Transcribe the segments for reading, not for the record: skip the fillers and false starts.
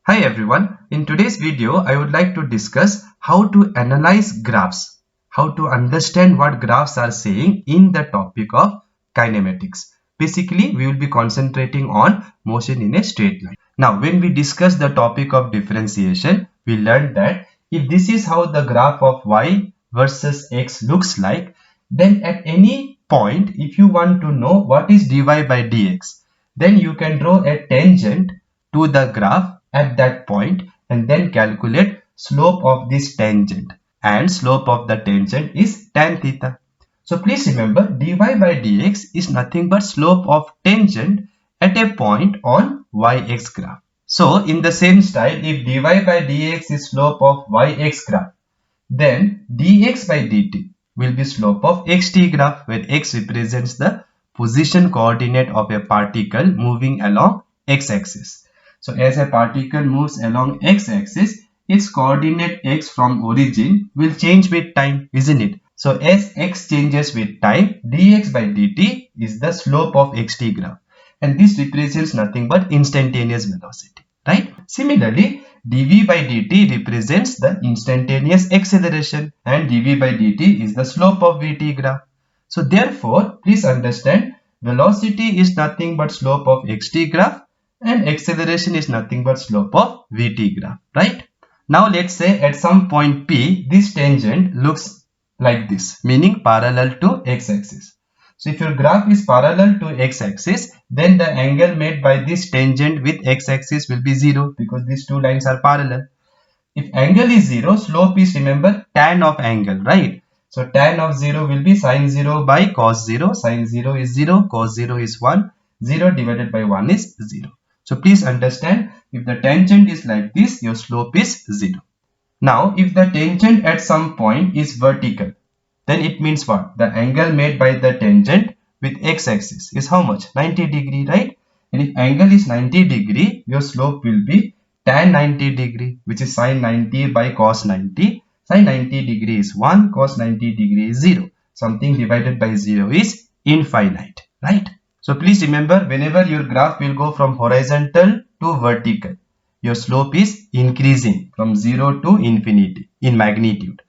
Hi everyone, in today's video I would like to discuss how to analyze graphs, how to understand what graphs are saying in the topic of kinematics. Basically, we will be concentrating on motion in a straight line. Now, when we discuss the topic of differentiation, we learned that if this is how the graph of y versus x looks like, then at any point, if you want to know what is dy by dx, then you can draw a tangent to the graph at that point and then calculate slope of this tangent, and slope of the tangent is tan theta. So please remember, dy by dx is nothing but slope of tangent at a point on yx graph. So in the same style, if dy by dx is slope of yx graph, then dx by dt will be slope of xt graph, where x represents the position coordinate of a particle moving along x-axis. So as a particle moves along x-axis, its coordinate x from origin will change with time, isn't it? So as x changes with time, dx by dt is the slope of xt graph, and this represents nothing but instantaneous velocity, right? Similarly, dv by dt represents the instantaneous acceleration, and dv by dt is the slope of vt graph. So therefore, please understand, velocity is nothing but slope of xt graph and acceleration is nothing but slope of vt graph, right? Now let's say at some point P, this tangent looks like this, meaning parallel to x-axis. So if your graph is parallel to x-axis, then the angle made by this tangent with x-axis will be 0, because these two lines are parallel. If angle is 0, slope is, remember, tan of angle, right? So tan of 0 will be sin 0 by cos 0. Sin 0 is 0, cos 0 is 1, 0 divided by 1 is 0. So please understand, if the tangent is like this, your slope is 0. Now, if the tangent at some point is vertical, then it means what? The angle made by the tangent with x-axis is how much? 90 degree, right? And if angle is 90 degree, your slope will be tan 90 degree, which is sin 90 by cos 90. Sin 90 degree is 1, cos 90 degree is 0. Something divided by 0 is infinite, right? So please remember, whenever your graph will go from horizontal to vertical, your slope is increasing from 0 to infinity in magnitude.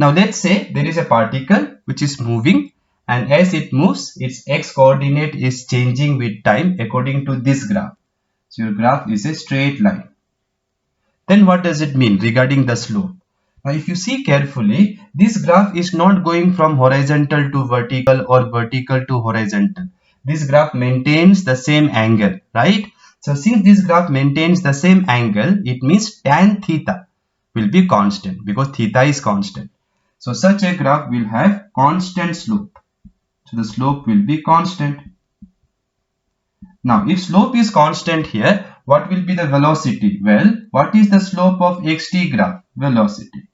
Now let's say there is a particle which is moving, and as it moves, its x coordinate is changing with time according to this graph. So your graph is a straight line. Then what does it mean regarding the slope? Now if you see carefully, this graph is not going from horizontal to vertical or vertical to horizontal. This graph maintains the same angle, right? So since this graph maintains the same angle, it means tan theta will be constant, because theta is constant. So such a graph will have constant slope. So the slope will be constant. Now if slope is constant here, what will be the velocity? Well, what is the slope of xt graph? Velocity.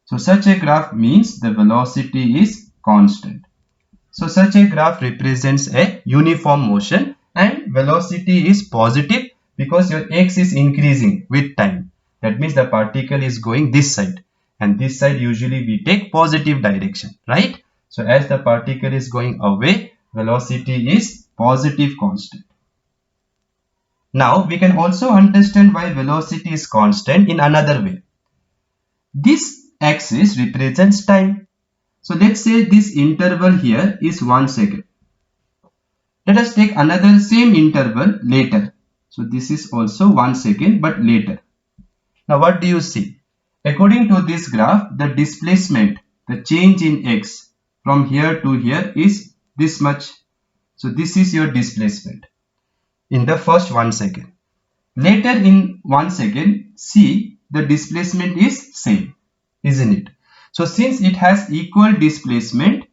So such a graph means the velocity is constant. So such a graph represents a uniform motion, and velocity is positive because your x is increasing with time. That means the particle is going this side, and this side usually we take positive direction, right? So as the particle is going away, velocity is positive constant. Now we can also understand why velocity is constant in another way. This axis represents time. So let's say this interval here is 1 second. Let us take another same interval later. So this is also 1 second, but later. Now what do you see? According to this graph, the displacement, the change in x from here to here is this much. So this is your displacement in the first 1 second. Later in 1 second, see, the displacement is same, isn't it? So since it has equal displacement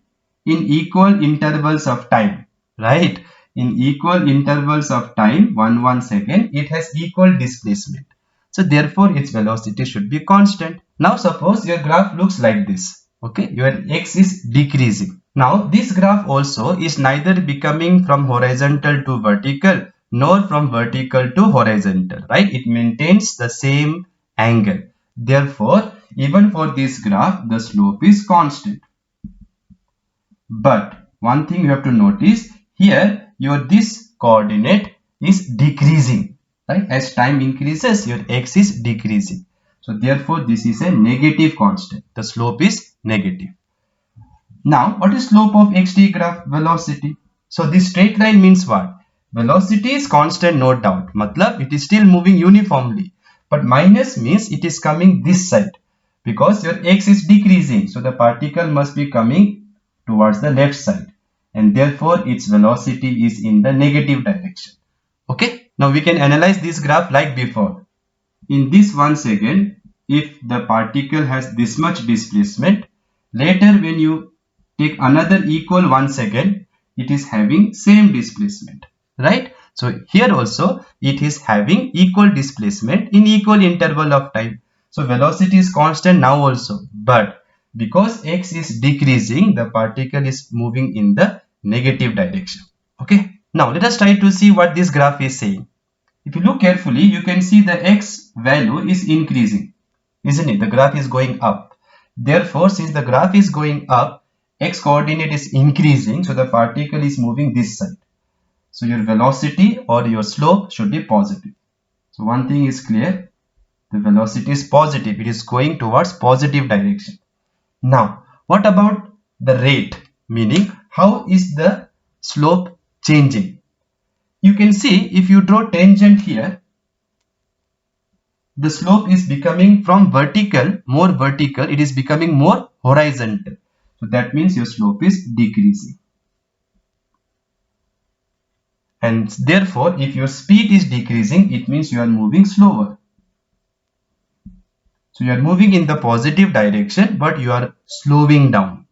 in equal intervals of time, right? In equal intervals of time, 1 second, it has equal displacement. So therefore its velocity should be constant. Now suppose your graph looks like this. Okay, your x is decreasing. Now this graph also is neither becoming from horizontal to vertical nor from vertical to horizontal, right? It maintains the same angle. Therefore, even for this graph, the slope is constant. But one thing you have to notice, here your this coordinate is decreasing, right? As time increases, your x is decreasing. So therefore, this is a negative constant. The slope is negative. Now, what is slope of xt graph? Velocity. So this straight line means what? Velocity is constant, no doubt. Matlab, it is still moving uniformly. But minus means it is coming this side. Because your x is decreasing. So the particle must be coming towards the left side. And therefore, its velocity is in the negative direction. Okay. Now we can analyze this graph like before. In this 1 second, if the particle has this much displacement, later when you take another equal 1 second, it is having same displacement, right? So here also it is having equal displacement in equal interval of time. So velocity is constant now also, but because x is decreasing, the particle is moving in the negative direction. Okay. Now let us try to see what this graph is saying. If you look carefully, you can see the x value is increasing, isn't it? The graph is going up. Therefore, since the graph is going up, x coordinate is increasing, so the particle is moving this side. So your velocity or your slope should be positive. So one thing is clear, the velocity is positive. It is going towards positive direction. Now, what about the rate? Meaning, how is the slope changing? You can see if you draw tangent here, the slope is becoming from vertical, more vertical, it is becoming more horizontal. So that means your slope is decreasing. And therefore, if your speed is decreasing, it means you are moving slower. So you are moving in the positive direction, but you are slowing down.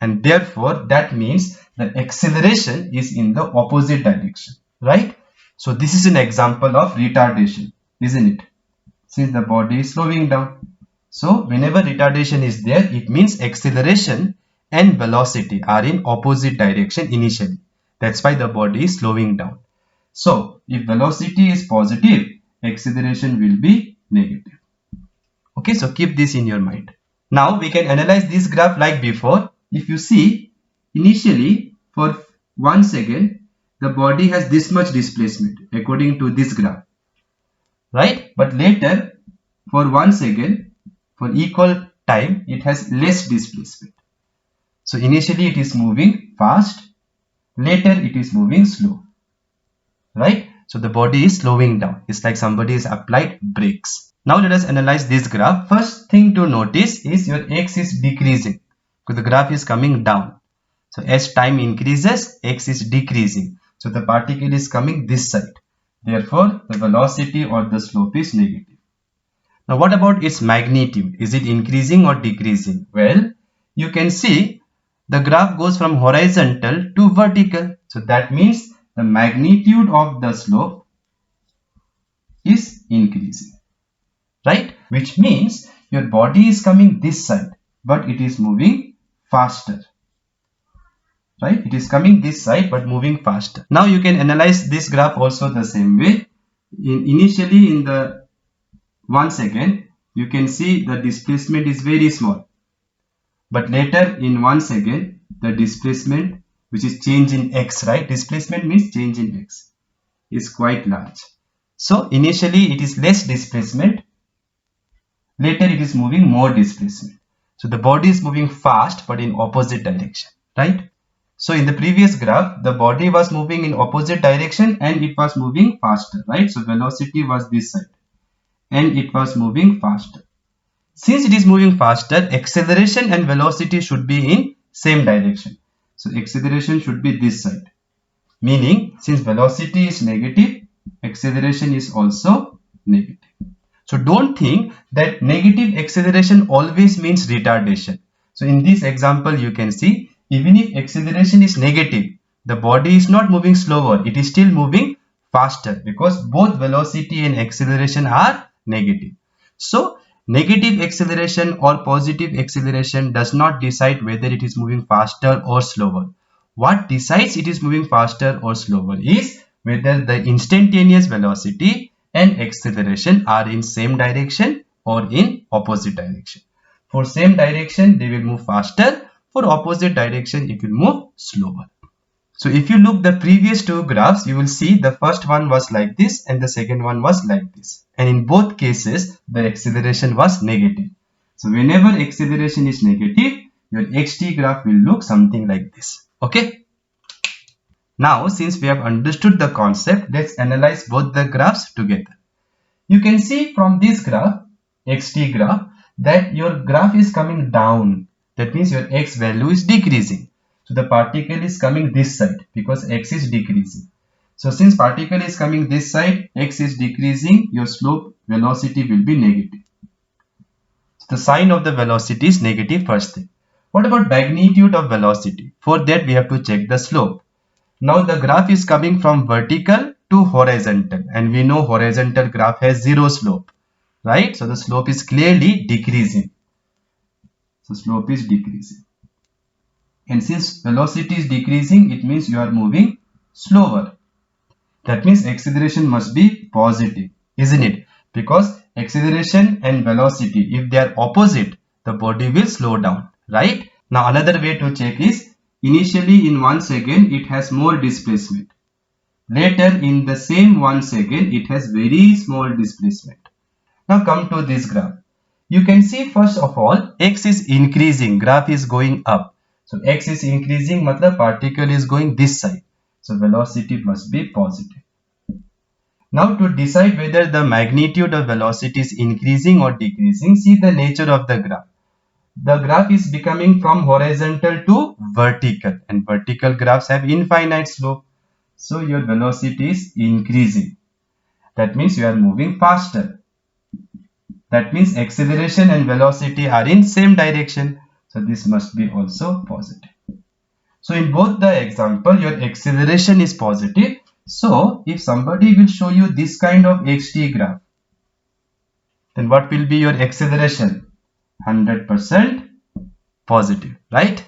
And therefore, that means the acceleration is in the opposite direction, right? So this is an example of retardation, isn't it? Since the body is slowing down. So whenever retardation is there, it means acceleration and velocity are in opposite direction initially. That's why the body is slowing down. So if velocity is positive, acceleration will be negative. Okay, so keep this in your mind. Now we can analyze this graph like before. If you see, initially for 1 second, the body has this much displacement according to this graph, right? But later for 1 second, for equal time, it has less displacement. So initially it is moving fast, later it is moving slow, right? So the body is slowing down. It's like somebody has applied brakes. Now let us analyze this graph. First thing to notice is your x is decreasing because the graph is coming down. So as time increases, x is decreasing. So the particle is coming this side. Therefore, the velocity or the slope is negative. Now what about its magnitude? Is it increasing or decreasing? Well, you can see the graph goes from horizontal to vertical. So that means the magnitude of the slope is increasing, right? Which means your body is coming this side, but it is moving faster, right? It is coming this side, but moving faster. Now you can analyze this graph also the same way. Initially in the 1 second, you can see the displacement is very small. But later in 1 second, the displacement, which is change in x, right? Displacement means change in x, is quite large. So initially it is less displacement. Later it is moving more displacement. So the body is moving fast but in opposite direction, right? So in the previous graph, the body was moving in opposite direction and it was moving faster, right? So velocity was this side and it was moving faster. Since it is moving faster, acceleration and velocity should be in same direction. So acceleration should be this side. Meaning, since velocity is negative, acceleration is also negative. So don't think that negative acceleration always means retardation. So in this example, you can see, even if acceleration is negative, the body is not moving slower. It is still moving faster because both velocity and acceleration are negative. So negative acceleration or positive acceleration does not decide whether it is moving faster or slower. What decides it is moving faster or slower is whether the instantaneous velocity and acceleration are in same direction or in opposite direction. For same direction, they will move faster. For opposite direction, it will move slower. So if you look the previous two graphs, you will see the first one was like this and the second one was like this. And in both cases, the acceleration was negative. So whenever acceleration is negative, your xt graph will look something like this. Okay. Now, since we have understood the concept, let's analyze both the graphs together. You can see from this graph, xt graph, that your graph is coming down. That means your x value is decreasing. So the particle is coming this side because x is decreasing. So since particle is coming this side, x is decreasing, your slope velocity will be negative. So the sign of the velocity is negative first thing. What about magnitude of velocity? For that we have to check the slope. Now the graph is coming from vertical to horizontal, and we know horizontal graph has zero slope, right? So the slope is clearly decreasing. So slope is decreasing. And since velocity is decreasing, it means you are moving slower. That means acceleration must be positive, isn't it? Because acceleration and velocity, if they are opposite, the body will slow down, right? Now another way to check is, initially in 1 second it has more displacement. Later in the same 1 second it has very small displacement. Now come to this graph. You can see first of all x is increasing, graph is going up. So x is increasing, matlab particle is going this side. So velocity must be positive. Now to decide whether the magnitude of velocity is increasing or decreasing, see the nature of the graph. The graph is becoming from horizontal to vertical, and vertical graphs have infinite slope. So your velocity is increasing. That means you are moving faster. That means acceleration and velocity are in same direction. So this must be also positive. So in both the example, your acceleration is positive. So if somebody will show you this kind of xt graph, then what will be your acceleration? 100% positive, right?